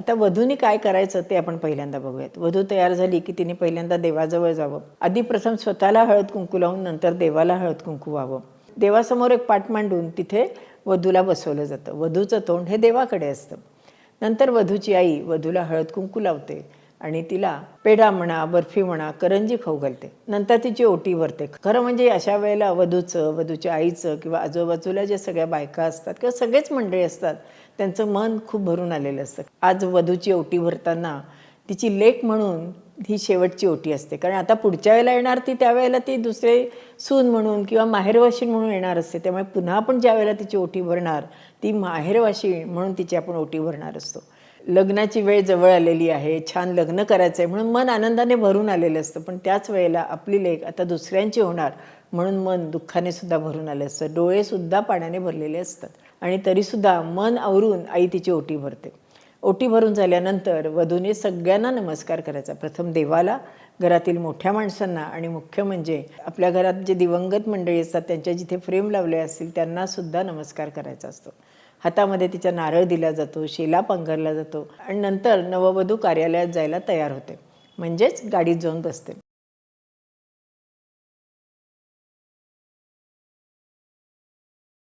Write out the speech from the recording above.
आता वधूने काय करायचं ते आपण पहिल्यांदा बघूयात. वधू तयार झाली की तिने पहिल्यांदा देवाजवळ जावं. आधी प्रथम स्वतःला हळद कुंकू लावून नंतर देवाला हळद कुंकू व्हावं. देवासमोर एक पाट मांडून तिथे वधूला बसवलं जातं. वधूचं तोंड हे देवाकडे असतं. नंतर वधूची आई वधूला हळद कुंकू लावते आणि तिला पेढा म्हणा, बर्फी म्हणा, करंजी खाऊ घालते. नंतर तिची ओटी भरते. खरं म्हणजे अशा वेळेला वधूचं, वधूच्या आईचं किंवा आजूबाजूला ज्या सगळ्या बायका असतात किंवा सगळेच मंडळी असतात, त्यांचं मन खूप भरून आलेलं असतं. आज वधूची ओटी भरताना तिची लेक म्हणून ही शेवटची ओटी असते. कारण आता पुढच्या वेळेला येणार ती त्यावेळेला ती दुसरे सून म्हणून किंवा माहेरवाशीण म्हणून येणार असते. त्यामुळे पुन्हा आपण ज्या वेळेला तिची ओटी भरणार ती माहेरवाशीण म्हणून तिची आपण ओटी भरणार असतो. लग्नाची वेळ जवळ आलेली आहे, छान लग्न करायचं आहे म्हणून मन आनंदाने भरून आलेलं असतं. पण त्याच वेळेला आपली लेक आता दुसऱ्यांची होणार म्हणून मन दुःखाने सुद्धा भरून आलं असतं. डोळेसुद्धा पाण्याने भरलेले असतात आणि तरीसुद्धा मन आवरून आई तिची ओटी भरते. ओटी भरून झाल्यानंतर वधूने सगळ्यांना नमस्कार करायचा. प्रथम देवाला, घरातील मोठ्या माणसांना आणि मुख्य म्हणजे आपल्या घरात जे दिवंगत मंडळी असतात त्यांच्या जिथे फ्रेम लावले असतील त्यांनासुद्धा नमस्कार करायचा असतो. हातामध्ये तिचा नारळ दिला जातो, शेला पांघरला जातो आणि नंतर नववधू कार्यालयात जायला तयार होते. म्हणजेच गाडीत जाऊन बसते.